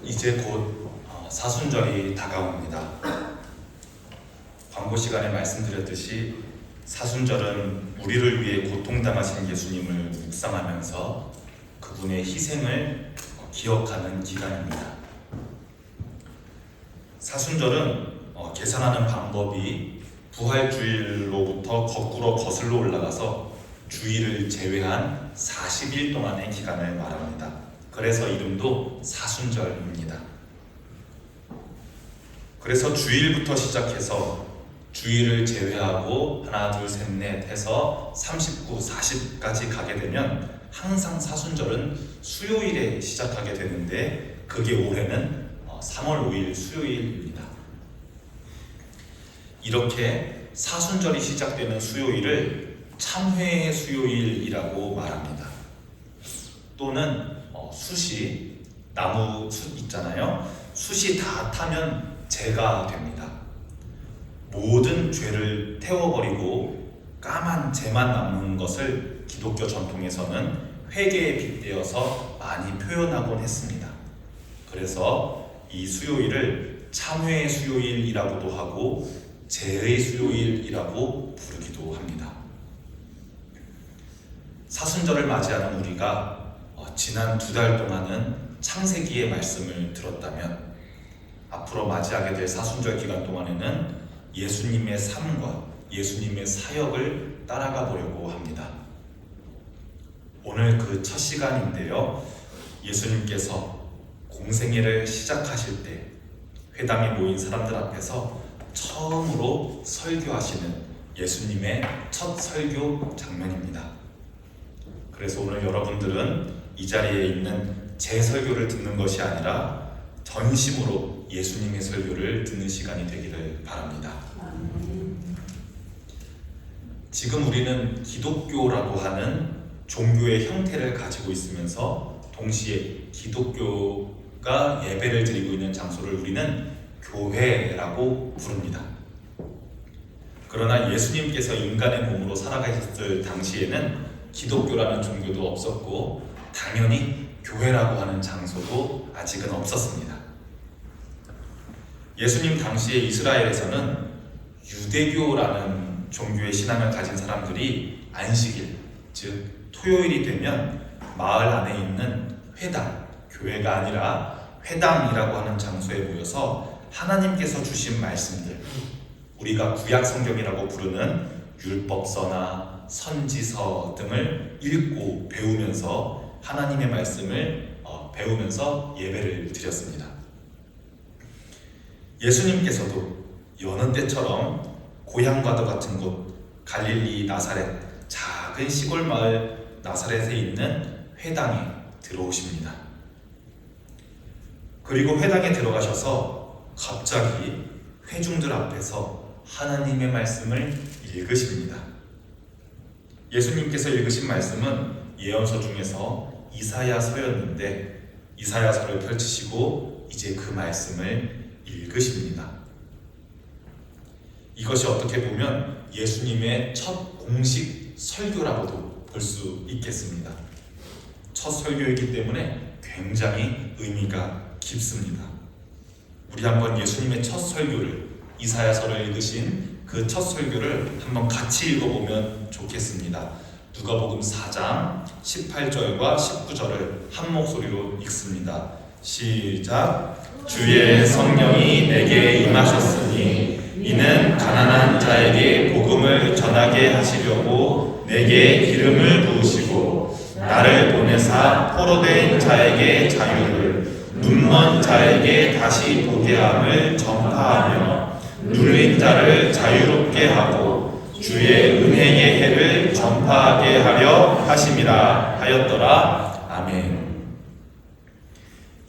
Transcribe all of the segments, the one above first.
이제 곧 사순절이 다가옵니다. 광고 시간에 말씀드렸듯이 사순절은 우리를 위해 고통당하신 예수님을 묵상하면서 그분의 희생을 기억하는 기간입니다. 사순절은 계산하는 방법이 부활주일로부터 거꾸로 거슬러 올라가서 주일을 제외한 40일 동안의 기간을 말합니다. 그래서 이름도 사순절입니다. 그래서 주일부터 시작해서 주일을 제외하고 하나, 둘, 셋, 넷 해서 39, 40까지 가게 되면 항상 사순절은 수요일에 시작하게 되는데 그게 올해는 3월 5일 수요일입니다. 이렇게 사순절이 시작되는 수요일을 참회의 수요일이라고 말합니다. 또는 숯이, 나무 숯 있잖아요. 숯이 다 타면 재가 됩니다. 모든 죄를 태워버리고 까만 재만 남는 것을 기독교 전통에서는 회개에 빗대어서 많이 표현하곤 했습니다. 그래서 이 수요일을 참회의 수요일이라고도 하고 재의 수요일이라고 부르기도 합니다. 사순절을 맞이하는 우리가 지난 2달 동안은 창세기의 말씀을 들었다면 앞으로 맞이하게 될 사순절 기간 동안에는 예수님의 삶과 예수님의 사역을 따라가 보려고 합니다. 오늘 그 첫 시간인데요. 예수님께서 공생애를 시작하실 때 회당에 모인 사람들 앞에서 처음으로 설교하시는 예수님의 첫 설교 장면입니다. 그래서 오늘 여러분들은 이 자리에 있는 제 설교를 듣는 것이 아니라 전심으로 예수님의 설교를 듣는 시간이 되기를 바랍니다. 지금 우리는 기독교라고 하는 종교의 형태를 가지고 있으면서 동시에 기독교가 예배를 드리고 있는 장소를 우리는 교회라고 부릅니다. 그러나 예수님께서 인간의 몸으로 살아가셨을 당시에는 기독교라는 종교도 없었고 당연히 교회라고 하는 장소도 아직은 없었습니다. 예수님 당시에 이스라엘에서는 유대교라는 종교의 신앙을 가진 사람들이 안식일, 즉 토요일이 되면 마을 안에 있는 회당, 교회가 아니라 회당이라고 하는 장소에 모여서 하나님께서 주신 말씀들, 우리가 구약 성경이라고 부르는 율법서나 선지서 등을 읽고 배우면서 하나님의 말씀을 배우면서 예배를 드렸습니다. 예수님께서도 여느 때처럼 고향과도 같은 곳 갈릴리 나사렛 작은 시골 마을 나사렛에 있는 회당에 들어오십니다. 그리고 회당에 들어가셔서 갑자기 회중들 앞에서 하나님의 말씀을 읽으십니다. 예수님께서 읽으신 말씀은 예언서 중에서 이사야서였는데 이사야서를 펼치시고 이제 그 말씀을 읽으십니다. 이것이 어떻게 보면 예수님의 첫 공식 설교라고도 볼 수 있겠습니다. 첫 설교이기 때문에 굉장히 의미가 깊습니다. 우리 한번 예수님의 첫 설교를, 이사야서를 읽으신 그 첫 설교를 한번 같이 읽어보면 좋겠습니다. 누가복음 4장 18절과 19절을 한 목소리로 읽습니다. 시작. 주의 성령이 내게 임하셨으니 이는 가난한 자에게 복음을 전하게 하시려고 내게 기름을 부으시고 나를 보내사 포로된 자에게 자유를, 눈먼 자에게 다시 보게 함을 전파하며 눌린 자를 자유롭게 하고 주의 은혜의 해를 전파하게 하려 하심이라 하였더라. 아멘.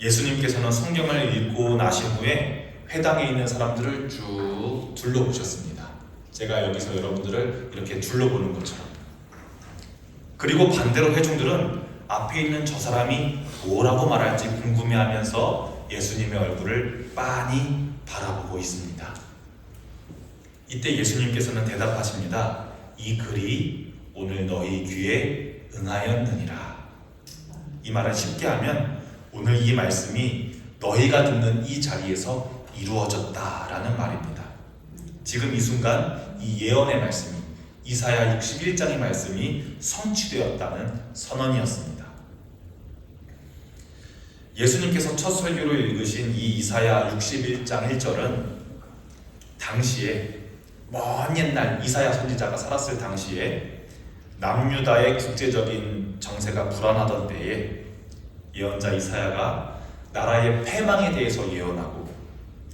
예수님께서는 성경을 읽고 나신 후에 회당에 있는 사람들을 쭉 둘러보셨습니다. 제가 여기서 여러분들을 이렇게 둘러보는 것처럼. 그리고 반대로 회중들은 앞에 있는 저 사람이 뭐라고 말할지 궁금해하면서 예수님의 얼굴을 빤히 바라보고 있습니다. 이때 예수님께서는 대답하십니다. 이 글이 오늘 너희 귀에 응하였느니라. 이 말은 쉽게 하면 오늘 이 말씀이 너희가 듣는 이 자리에서 이루어졌다라는 말입니다. 지금 이 순간 이 예언의 말씀이, 이사야 61장의 말씀이 성취되었다는 선언이었습니다. 예수님께서 첫 설교로 읽으신 이 이사야 61장 1절은 당시에 먼 옛날 이사야 선지자가 살았을 당시에 남유다의 국제적인 정세가 불안하던 때에 예언자 이사야가 나라의 패망에 대해서 예언하고,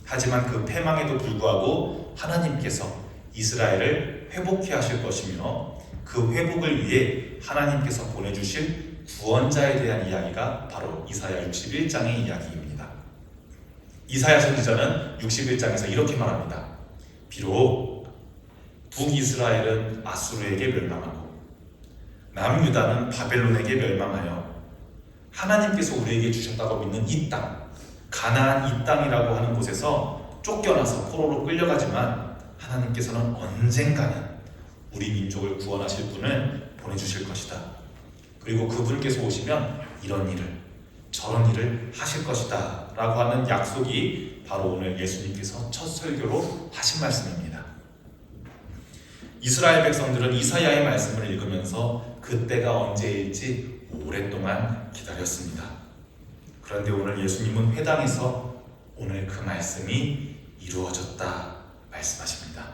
하지만 그 패망에도 불구하고 하나님께서 이스라엘을 회복해 하실 것이며 그 회복을 위해 하나님께서 보내주실 구원자에 대한 이야기가 바로 이사야 61장의 이야기입니다. 이사야 선지자는 61장에서 이렇게 말합니다. 비록 북이스라엘은 아수르에게 멸망하고 남유다는 바벨론에게 멸망하여 하나님께서 우리에게 주셨다고 믿는 이 땅, 가나안 이 땅이라고 하는 곳에서 쫓겨나서 포로로 끌려가지만 하나님께서는 언젠가는 우리 민족을 구원하실 분을 보내주실 것이다. 그리고 그분께서 오시면 이런 일을, 저런 일을 하실 것이다 라고 하는 약속이 바로 오늘 예수님께서 첫 설교로 하신 말씀입니다. 이스라엘 백성들은 이사야의 말씀을 읽으면서 그때가 언제일지 오랫동안 기다렸습니다. 그런데 오늘 예수님은 회당에서 오늘 그 말씀이 이루어졌다 말씀하십니다.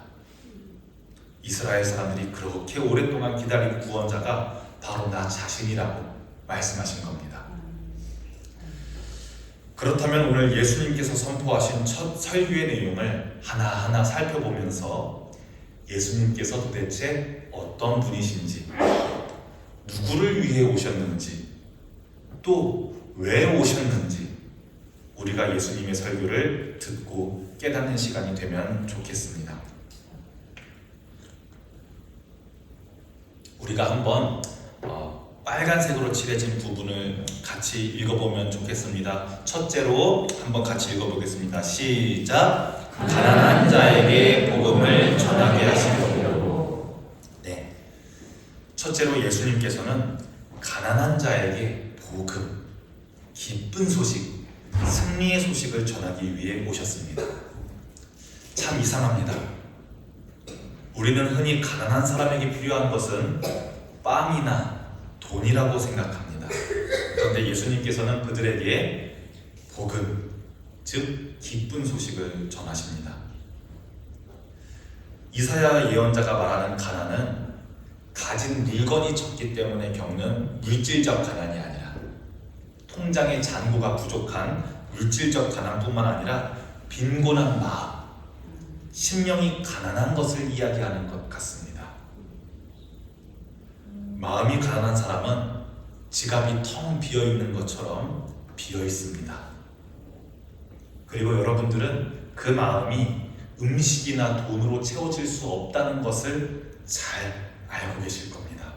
이스라엘 사람들이 그렇게 오랫동안 기다린 구원자가 바로 나 자신이라고 말씀하신 겁니다. 그렇다면 오늘 예수님께서 선포하신 첫 설교의 내용을 하나하나 살펴보면서 예수님께서 도대체 어떤 분이신지, 누구를 위해 오셨는지, 또 왜 오셨는지 우리가 예수님의 설교를 듣고 깨닫는 시간이 되면 좋겠습니다. 우리가 한번 빨간색으로 칠해진 부분을 같이 읽어보면 좋겠습니다. 첫째로 한번 같이 읽어보겠습니다. 시작! 가난한 자에게 복음을 전하게 하시려고. 네, 첫째로 예수님께서는 가난한 자에게 복음, 기쁜 소식, 승리의 소식을 전하기 위해 오셨습니다. 참 이상합니다. 우리는 흔히 가난한 사람에게 필요한 것은 빵이나 돈이라고 생각합니다. 그런데 예수님께서는 그들에게 복음, 즉 기쁜 소식을 전하십니다. 이사야 예언자가 말하는 가난은 가진 물건이 적기 때문에 겪는 물질적 가난이 아니라 통장의 잔고가 부족한 물질적 가난뿐만 아니라 빈곤한 마음, 심령이 가난한 것을 이야기하는 것 같습니다. 마음이 가난한 사람은 지갑이 텅 비어 있는 것처럼 비어 있습니다. 그리고 여러분들은 그 마음이 음식이나 돈으로 채워질 수 없다는 것을 잘 알고 계실 겁니다.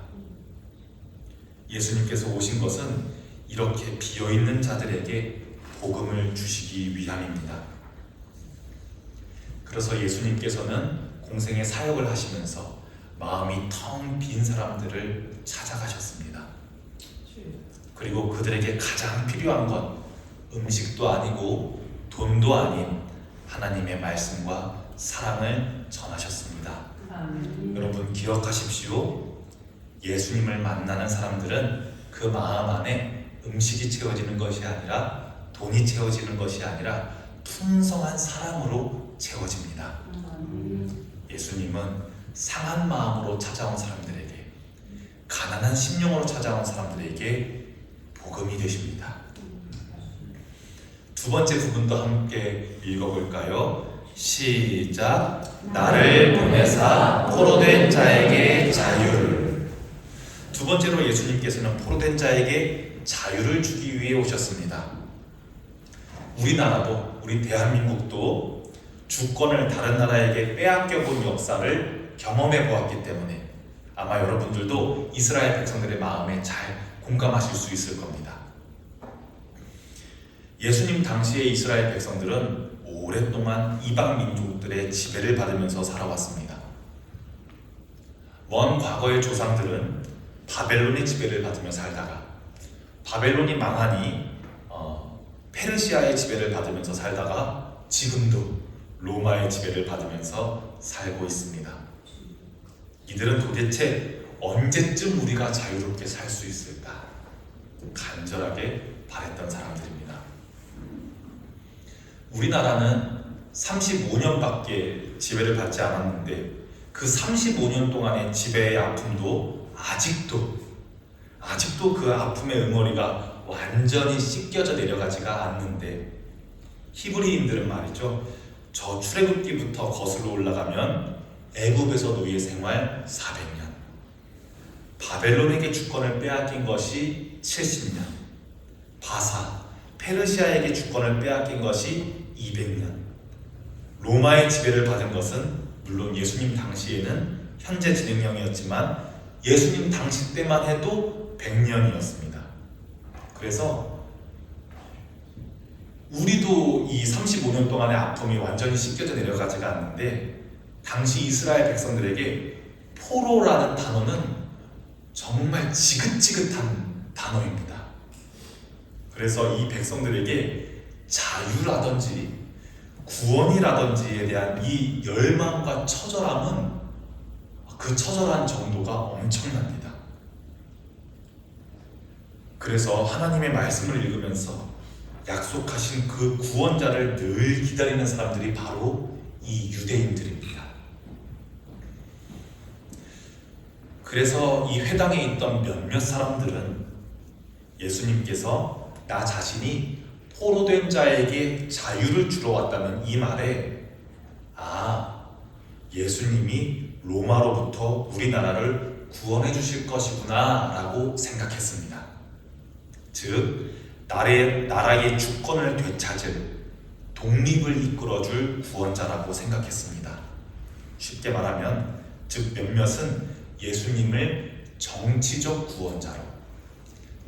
예수님께서 오신 것은 이렇게 비어 있는 자들에게 복음을 주시기 위함입니다. 그래서 예수님께서는 공생의 사역을 하시면서 마음이 텅 빈 사람들을 찾아가셨습니다. 그리고 그들에게 가장 필요한 건 음식도 아니고 돈도 아닌 하나님의 말씀과 사랑을 전하셨습니다. 여러분 기억하십시오. 예수님을 만나는 사람들은 그 마음 안에 음식이 채워지는 것이 아니라, 돈이 채워지는 것이 아니라 풍성한 사랑으로 채워집니다. 예수님은 상한 마음으로 찾아온 사람들에게, 가난한 심령으로 찾아온 사람들에게 복음이 되십니다. 두 번째 부분도 함께 읽어볼까요? 시작! 나를 보내사 포로된 자에게 자유를. 두 번째로 예수님께서는 포로된 자에게 자유를 주기 위해 오셨습니다. 우리나라도, 우리 대한민국도 주권을 다른 나라에게 빼앗겨 본 역사를 경험해 보았기 때문에 아마 여러분들도 이스라엘 백성들의 마음에 잘 공감하실 수 있을 겁니다. 예수님 당시의 이스라엘 백성들은 오랫동안 이방 민족들의 지배를 받으면서 살아왔습니다. 먼 과거의 조상들은 바벨론의 지배를 받으며 살다가 바벨론이 망하니 페르시아의 지배를 받으면서 살다가 지금도 로마의 지배를 받으면서 살고 있습니다. 이들은 도대체 언제쯤 우리가 자유롭게 살 수 있을까 간절하게 바랬던 사람들입니다. 우리나라는 35년밖에 지배를 받지 않았는데 그 35년 동안의 지배의 아픔도 아직도 그 아픔의 응어리가 완전히 씻겨져 내려가지가 않는데, 히브리인들은 말이죠, 저 출애굽기부터 거슬러 올라가면 애굽에서 노예 생활 400년, 바벨론에게 주권을 빼앗긴 것이 70년, 바사, 페르시아에게 주권을 빼앗긴 것이 200년, 로마의 지배를 받은 것은 물론 예수님 당시에는 현재 진행형이었지만 예수님 당시 때만 해도 100년이었습니다. 그래서 우리도 이 35년 동안의 아픔이 완전히 씻겨져 내려가지가 않는데, 당시 이스라엘 백성들에게 포로라는 단어는 정말 지긋지긋한 단어입니다. 그래서 이 백성들에게 자유라든지 구원이라든지에 대한 이 열망과 처절함은 그 처절한 정도가 엄청납니다. 그래서 하나님의 말씀을 읽으면서 약속하신 그 구원자를 늘 기다리는 사람들이 바로 이 유대인들입니다. 그래서 이 회당에 있던 몇몇 사람들은 예수님께서 나 자신이 포로된 자에게 자유를 주러 왔다는 이 말에, 예수님이 로마로부터 우리나라를 구원해 주실 것이구나 라고 생각했습니다. 즉 나라의 주권을 되찾을, 독립을 이끌어줄 구원자라고 생각했습니다. 쉽게 말하면 즉 몇몇은 예수님을 정치적 구원자로,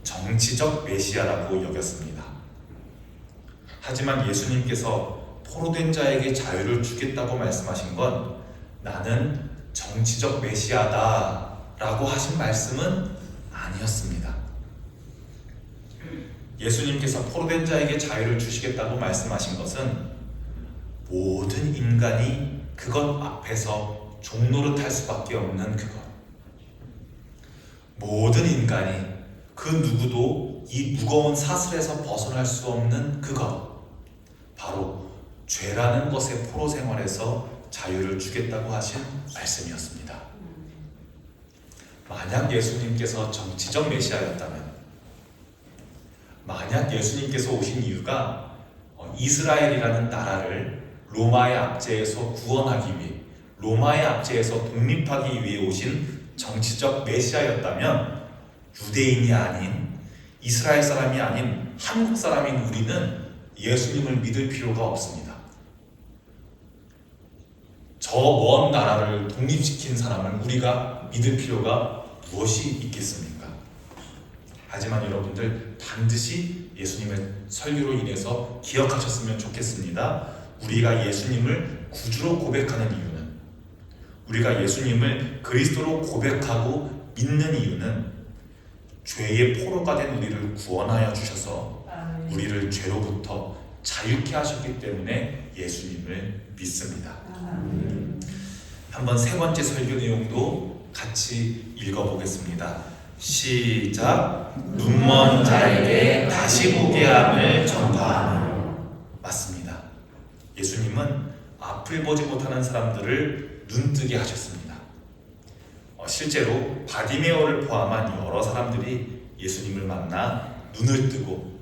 정치적 메시아라고 여겼습니다. 하지만 예수님께서 포로된 자에게 자유를 주겠다고 말씀하신 건 나는 정치적 메시아다 라고 하신 말씀은 아니었습니다. 예수님께서 포로된 자에게 자유를 주시겠다고 말씀하신 것은 모든 인간이 그것 앞에서 종노릇할 수밖에 없는 그것, 모든 인간이 그 누구도 이 무거운 사슬에서 벗어날 수 없는 그것, 바로 죄라는 것의 포로 생활에서 자유를 주겠다고 하신 말씀이었습니다. 만약 예수님께서 정치적 메시아였다면, 만약 예수님께서 오신 이유가 이스라엘이라는 나라를 로마의 압제에서 구원하기 위해, 로마의 압제에서 독립하기 위해 오신 정치적 메시아였다면 유대인이 아닌, 이스라엘 사람이 아닌 한국 사람인 우리는 예수님을 믿을 필요가 없습니다. 저 먼 나라를 독립시킨 사람을 우리가 믿을 필요가 무엇이 있겠습니까? 하지만 여러분들 반드시 예수님의 설교로 인해서 기억하셨으면 좋겠습니다. 우리가 예수님을 구주로 고백하는 이유는, 우리가 예수님을 그리스도로 고백하고 믿는 이유는 죄의 포로가 된 우리를 구원하여 주셔서 우리를 죄로부터 자유케 하셨기 때문에 예수님을 믿습니다. 한번 세 번째 설교 내용도 같이 읽어보겠습니다. 시작. 눈먼 자에게 다시 보게 함을 전파하노라. 맞습니다. 예수님은 앞을 보지 못하는 사람들을 눈뜨게 하셨습니다. 실제로 바디메오를 포함한 여러 사람들이 예수님을 만나 눈을 뜨고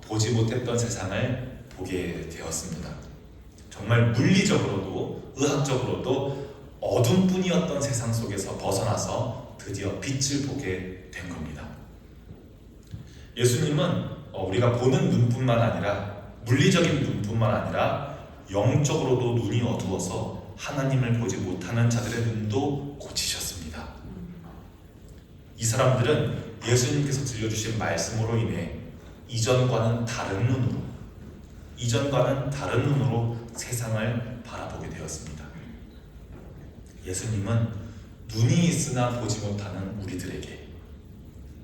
보지 못했던 세상을 보게 되었습니다. 정말 물리적으로도 의학적으로도 어둠뿐이었던 세상 속에서 벗어나서 드디어 빛을 보게 된 겁니다. 예수님은 우리가 보는 눈뿐만 아니라, 물리적인 눈뿐만 아니라 영적으로도 눈이 어두워서 하나님을 보지 못하는 자들의 눈도 고치셨습니다. 이 사람들은 예수님께서 들려주신 말씀으로 인해 이전과는 다른 눈으로 세상을 바라보게 되었습니다. 예수님은 눈이 있으나 보지 못하는 우리들에게,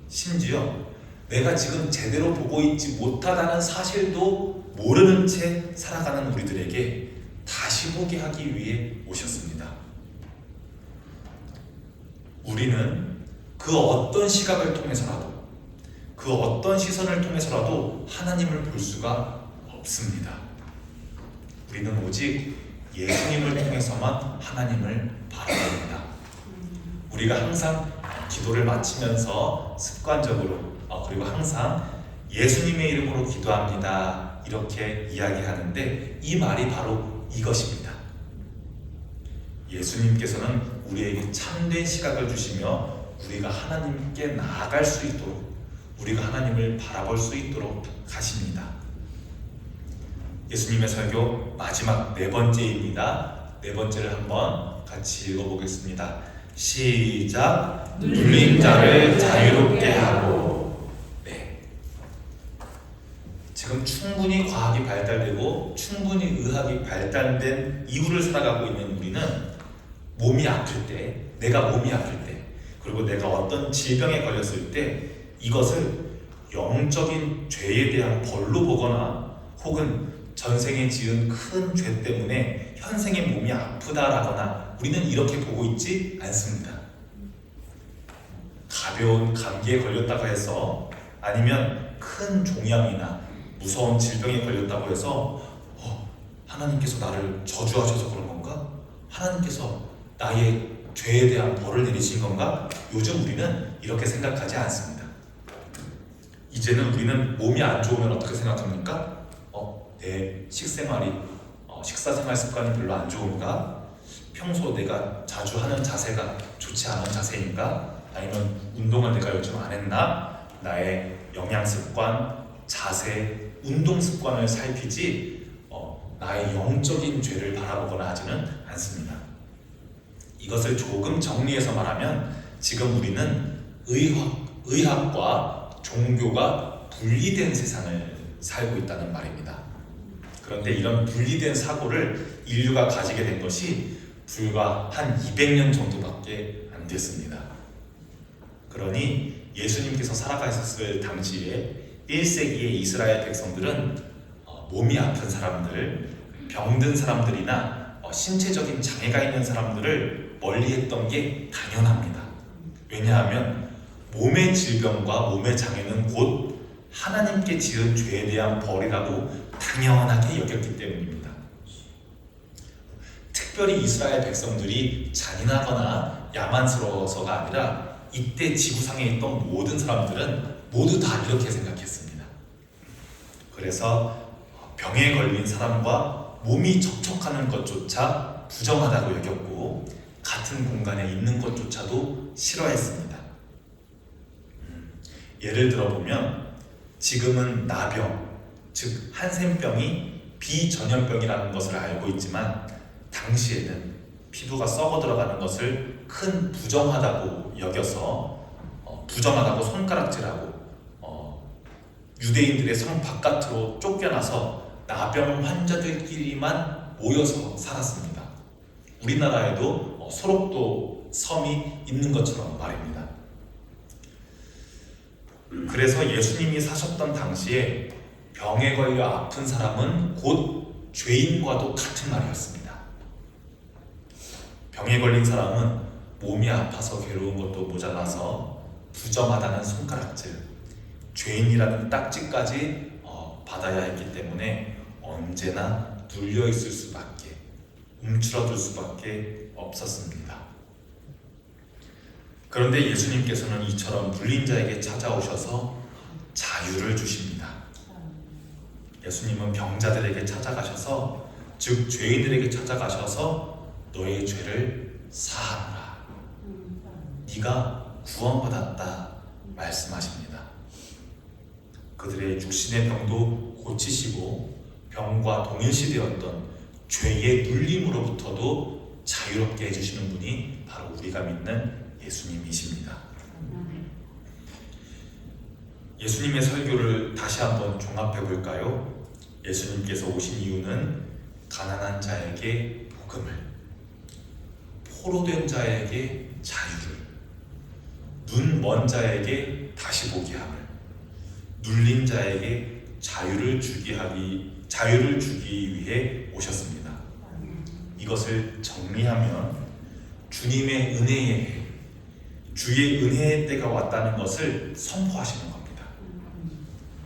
심지어 내가 지금 제대로 보고 있지 못하다는 사실도 모르는 채 살아가는 우리들에게 다시 보게 하기 위해 오셨습니다. 우리는 그 어떤 시각을 통해서라도, 그 어떤 시선을 통해서라도 하나님을 볼 수가 없습니다. 우리는 오직 예수님을 통해서만 하나님을 바라봅니다. 우리가 항상 기도를 마치면서 습관적으로 그리고 항상 예수님의 이름으로 기도합니다 이렇게 이야기하는데, 이 말이 바로 이것입니다. 예수님께서는 우리에게 참된 시각을 주시며 우리가 하나님께 나아갈 수 있도록, 우리가 하나님을 바라볼 수 있도록 하십니다. 예수님의 설교 마지막 네 번째입니다. 네 번째를 한번 같이 읽어보겠습니다. 시작. 눌린 자를 자유롭게 하고. 네. 지금 충분히 과학이 발달되고 충분히 의학이 발달된 이후를 살아가고 있는 우리는 몸이 아플 때, 내가 몸이 아플 때, 그리고 내가 어떤 질병에 걸렸을 때 이것을 영적인 죄에 대한 벌로 보거나 혹은 전생에 지은 큰 죄 때문에 현생의 몸이 아프다라거나 우리는 이렇게 보고 있지 않습니다. 가벼운 감기에 걸렸다고 해서, 아니면 큰 종양이나 무서운 질병에 걸렸다고 해서 하나님께서 나를 저주하셔서 그런 건가? 하나님께서 나의 죄에 대한 벌을 내리신 건가? 요즘 우리는 이렇게 생각하지 않습니다. 이제는 우리는 몸이 안 좋으면 어떻게 생각합니까? 내 식생활이, 식사생활 습관이 별로 안 좋은가? 평소 내가 자주 하는 자세가 좋지 않은 자세인가? 아니면 운동을 내가 요즘 안 했나? 나의 영양 습관, 자세, 운동 습관을 살피지 나의 영적인 죄를 바라보거나 하지는 않습니다. 이것을 조금 정리해서 말하면 지금 우리는 의학과 종교가 분리된 세상을 살고 있다는 말입니다. 그런데 이런 분리된 사고를 인류가 가지게 된 것이 불과 한 200년 정도밖에 안 됐습니다. 그러니 예수님께서 살아가셨을 당시에 1세기의 이스라엘 백성들은 몸이 아픈 사람들, 병든 사람들이나 신체적인 장애가 있는 사람들을 멀리했던 게 당연합니다. 왜냐하면 몸의 질병과 몸의 장애는 곧 하나님께 지은 죄에 대한 벌이라고 당연하게 여겼기 때문입니다. 특별히 이스라엘 백성들이 잔인하거나 야만스러워서가 아니라 이때 지구상에 있던 모든 사람들은 모두 다 이렇게 생각했습니다. 그래서 병에 걸린 사람과 몸이 접촉하는 것조차 부정하다고 여겼고, 같은 공간에 있는 것조차도 싫어했습니다. 예를 들어보면 지금은 나병, 즉 한센병이 비전염병이라는 것을 알고 있지만, 당시에는 피부가 썩어 들어가는 것을 큰 부정하다고 여겨서 부정하다고 손가락질하고 유대인들의 성 바깥으로 쫓겨나서 나병 환자들끼리만 모여서 살았습니다. 우리나라에도 소록도 섬이 있는 것처럼 말입니다. 그래서 예수님이 사셨던 당시에 병에 걸려 아픈 사람은 곧 죄인과도 같은 말이었습니다. 병에 걸린 사람은 몸이 아파서 괴로운 것도 모자라서 부정하다는 손가락질, 죄인이라는 딱지까지 받아야 했기 때문에 언제나 눌려있을 수밖에, 움츠러들 수밖에 없었습니다. 그런데 예수님께서는 이처럼 물린 자에게 찾아오셔서 자유를 주십니다. 예수님은 병자들에게 찾아가셔서, 즉 죄인들에게 찾아가셔서 너의 죄를 사하노라, 네가 구원받았다 말씀하십니다. 그들의 육신의 병도 고치시고 병과 동일시되었던 죄의 눌림으로부터도 자유롭게 해주시는 분이 바로 우리가 믿는 예수님이십니다. 예수님의 설교를 다시 한번 종합해 볼까요? 예수님께서 오신 이유는 가난한 자에게 복음을, 포로된 자에게 자유를, 눈 먼 자에게 다시 보게 함을, 눌린 자에게 자유를 주기 위해 오셨습니다. 이것을 정리하면 주님의 은혜의 해, 주의 은혜의 때가 왔다는 것을 선포하시는 겁니다.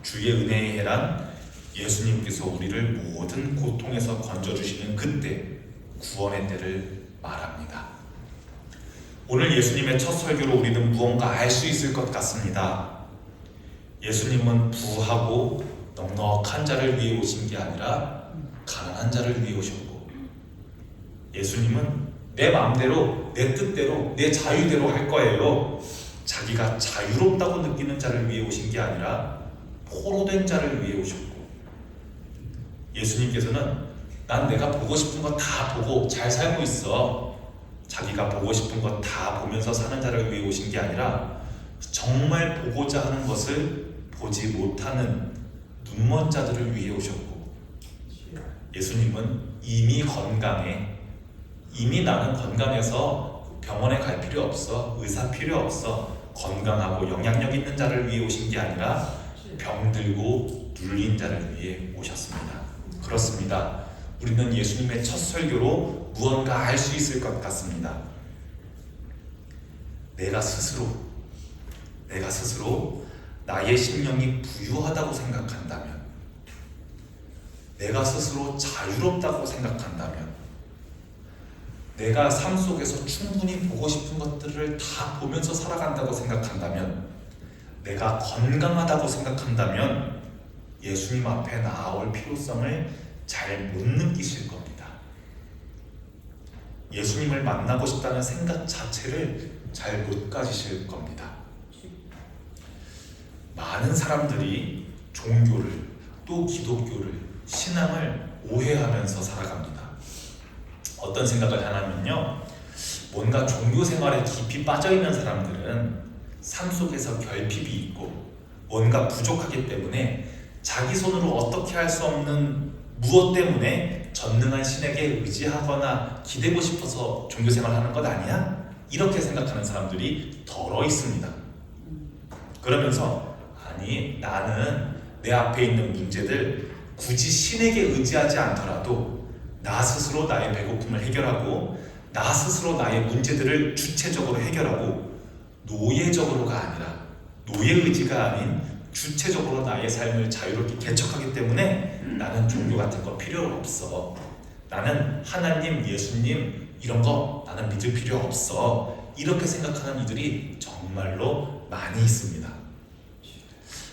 주의 은혜의 해란 예수님께서 우리를 모든 고통에서 건져주시는 그때, 구원의 때를 말합니다. 오늘 예수님의 첫 설교로 우리는 무언가 알 수 있을 것 같습니다. 예수님은 부하고 넉넉한 자를 위해 오신 게 아니라 가난한 자를 위해 오셨고, 예수님은 내 마음대로, 내 뜻대로, 내 자유대로 할 거예요. 자기가 자유롭다고 느끼는 자를 위해 오신 게 아니라 포로된 자를 위해 오셨고, 예수님께서는 난 내가 보고 싶은 거 다 보고 잘 살고 있어, 자기가 보고 싶은 거 다 보면서 사는 자를 위해 오신 게 아니라 정말 보고자 하는 것을 보지 못하는 눈먼 자들을 위해 오셨고, 예수님은 이미 건강해, 이미 나는 건강해서 병원에 갈 필요 없어, 의사 필요 없어, 건강하고 영향력 있는 자를 위해 오신 게 아니라 병들고 눌린 자를 위해 오셨습니다. 그렇습니다. 우리는 예수님의 첫 설교로 무언가 알 수 있을 것 같습니다. 내가 스스로 나의 심령이 부유하다고 생각한다면, 내가 스스로 자유롭다고 생각한다면, 내가 삶 속에서 충분히 보고 싶은 것들을 다 보면서 살아간다고 생각한다면, 내가 건강하다고 생각한다면 예수님 앞에 나아올 필요성을 잘 못 느끼실 겁니다. 예수님을 만나고 싶다는 생각 자체를 잘 못 가지실 겁니다. 많은 사람들이 종교를, 또 기독교를, 신앙을 오해하면서 살아갑니다. 어떤 생각을 하냐면요, 뭔가 종교 생활에 깊이 빠져있는 사람들은 삶 속에서 결핍이 있고 뭔가 부족하기 때문에 자기 손으로 어떻게 할 수 없는 무엇 때문에 전능한 신에게 의지하거나 기대고 싶어서 종교생활을 하는 것 아니야? 이렇게 생각하는 사람들이 덜어 있습니다. 그러면서 아니, 나는 내 앞에 있는 문제들 굳이 신에게 의지하지 않더라도 나 스스로 나의 배고픔을 해결하고 나 스스로 나의 문제들을 주체적으로 해결하고 노예적으로가 아니라, 노예의지가 아닌 주체적으로 나의 삶을 자유롭게 개척하기 때문에 나는 종교 같은 거 필요 없어. 나는 하나님, 예수님 이런 거 나는 믿을 필요 없어. 이렇게 생각하는 이들이 정말로 많이 있습니다.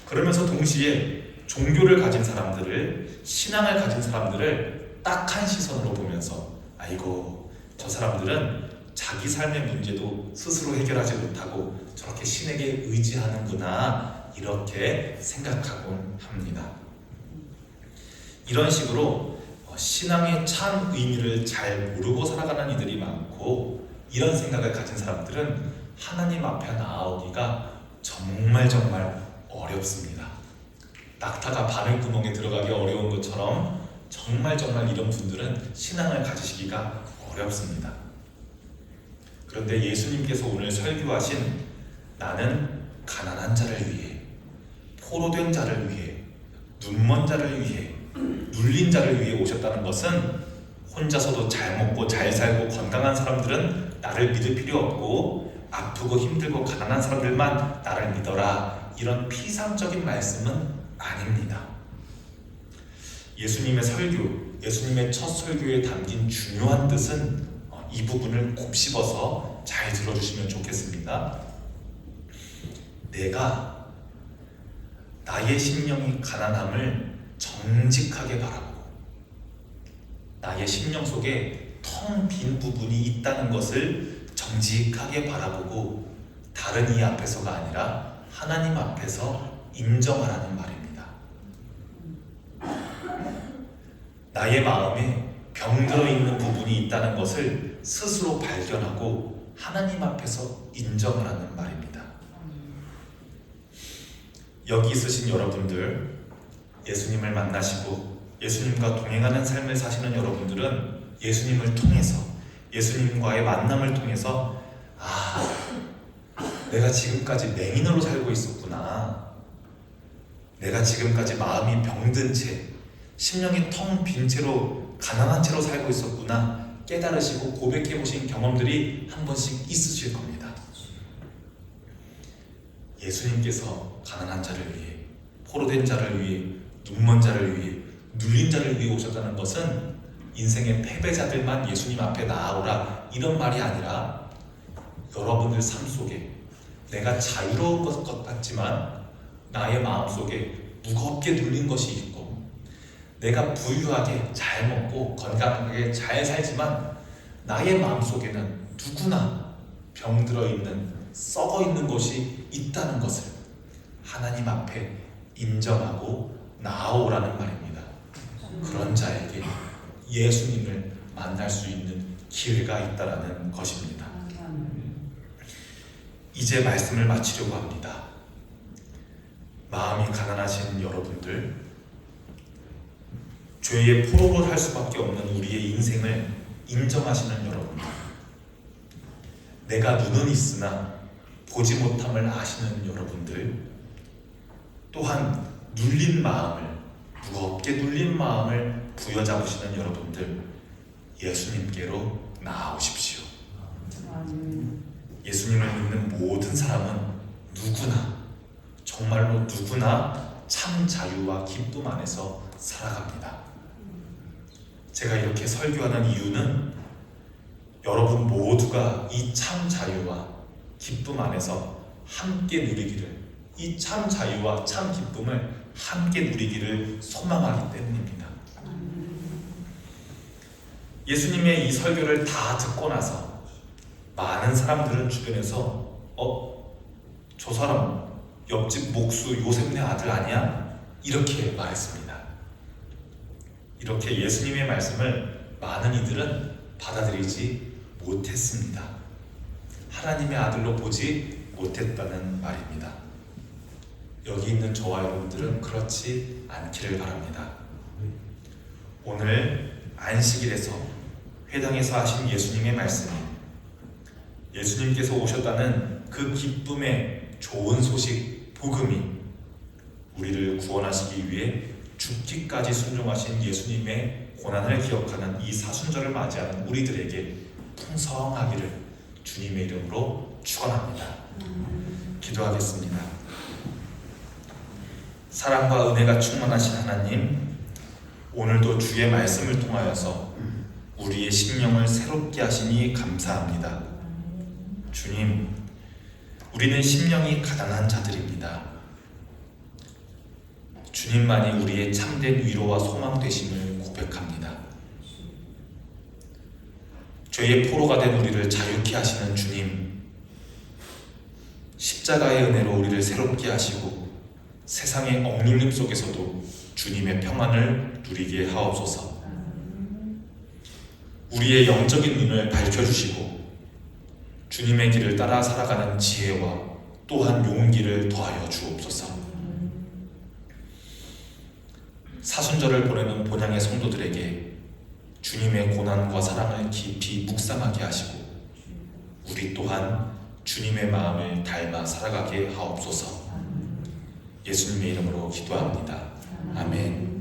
그러면서 동시에 종교를 가진 사람들을, 신앙을 가진 사람들을 딱한 시선으로 보면서 아이고, 저 사람들은 자기 삶의 문제도 스스로 해결하지 못하고 저렇게 신에게 의지하는구나, 이렇게 생각하곤 합니다. 이런 식으로 신앙의 참 의미를 잘 모르고 살아가는 이들이 많고, 이런 생각을 가진 사람들은 하나님 앞에 나아오기가 정말 어렵습니다. 낙타가 바늘구멍에 들어가기 어려운 것처럼 정말 이런 분들은 신앙을 가지시기가 어렵습니다. 그런데 예수님께서 오늘 설교하신 나는 가난한 자를 위해, 포로된 자를 위해, 눈먼 자를 위해, 눌린 자를 위해 오셨다는 것은 혼자서도 잘 먹고 잘 살고 건강한 사람들은 나를 믿을 필요 없고 아프고 힘들고 가난한 사람들만 나를 믿어라, 이런 피상적인 말씀은 아닙니다. 예수님의 설교, 예수님의 첫 설교에 담긴 중요한 뜻은 이 부분을 곱씹어서 잘 들어주시면 좋겠습니다. 내가 나의 심령이 가난함을 정직하게 바라보고 나의 심령 속에 텅 빈 부분이 있다는 것을 정직하게 바라보고 다른 이 앞에서가 아니라 하나님 앞에서 인정하라는 말입니다. 나의 마음에 병들어 있는 부분이 있다는 것을 스스로 발견하고 하나님 앞에서 인정하라는 말입니다. 여기 있으신 여러분들, 예수님을 만나시고 예수님과 동행하는 삶을 사시는 여러분들은 예수님을 통해서, 예수님과의 만남을 통해서 내가 지금까지 맹인으로 살고 있었구나, 내가 지금까지 마음이 병든 채, 심령이 텅 빈 채로 가난한 채로 살고 있었구나 깨달으시고 고백해 보신 경험들이 한 번씩 있으실 겁니다. 예수님께서 가난한 자를 위해, 포로된 자를 위해, 눈먼 자를 위해, 눌린 자를 위해 오셨다는 것은 인생의 패배자들만 예수님 앞에 나아오라 이런 말이 아니라 여러분들 삶 속에 내가 자유로운 것 같지만 나의 마음속에 무겁게 눌린 것이 있고, 내가 부유하게 잘 먹고 건강하게 잘 살지만 나의 마음속에는 누구나 병들어 있는, 썩어 있는 것이 있다는 것을 하나님 앞에 인정하고 나아오라는 말입니다. 그런 자에게 예수님을 만날 수 있는 기회가 있다라는 것입니다. 이제 말씀을 마치려고 합니다. 마음이 가난하신 여러분들, 죄의 포로를 할 수밖에 없는 우리의 인생을 인정하시는 여러분들, 내가 눈은 있으나 보지 못함을 아시는 여러분들, 또한 눌린 마음을, 무겁게 눌린 마음을 부여잡으시는 여러분들, 예수님께로 나아오십시오. 예수님을 믿는 모든 사람은 누구나, 정말로 누구나 참 자유와 기쁨 안에서 살아갑니다. 제가 이렇게 설교하는 이유는 여러분 모두가 이 참 자유와 기쁨 안에서 함께 누리기를, 이 참 자유와 참 기쁨을 함께 누리기를 소망하기 때문입니다. 예수님의 이 설교를 다 듣고 나서 많은 사람들은 주변에서 저 사람 옆집 목수 요셉네 아들 아니야? 이렇게 말했습니다. 이렇게 예수님의 말씀을 많은 이들은 받아들이지 못했습니다. 하나님의 아들로 보지 못했다는 말입니다. 여기 있는 저와 여러분들은 그렇지 않기를 바랍니다. 오늘 안식일에서 회당에서 하신 예수님의 말씀이, 예수님께서 오셨다는 그 기쁨의 좋은 소식, 복음이 우리를 구원하시기 위해 죽기까지 순종하신 예수님의 고난을 기억하는 이 사순절을 맞이하는 우리들에게 풍성하기를 주님의 이름으로 축원합니다. 기도하겠습니다. 사랑과 은혜가 충만하신 하나님, 오늘도 주의 말씀을 통하여서 우리의 심령을 새롭게 하시니 감사합니다. 주님, 우리는 심령이 가난한 자들입니다. 주님만이 우리의 참된 위로와 소망 되심을 고백합니다. 죄의 포로가 된 우리를 자유케 하시는 주님, 십자가의 은혜로 우리를 새롭게 하시고 세상의 억눌림 속에서도 주님의 평안을 누리게 하옵소서. 우리의 영적인 눈을 밝혀주시고 주님의 길을 따라 살아가는 지혜와 또한 용기를 더하여 주옵소서. 사순절을 보내는 본향의 성도들에게 주님의 고난과 사랑을 깊이 묵상하게 하시고 우리 또한 주님의 마음을 닮아 살아가게 하옵소서. 예수님의 이름으로 기도합니다. 아멘.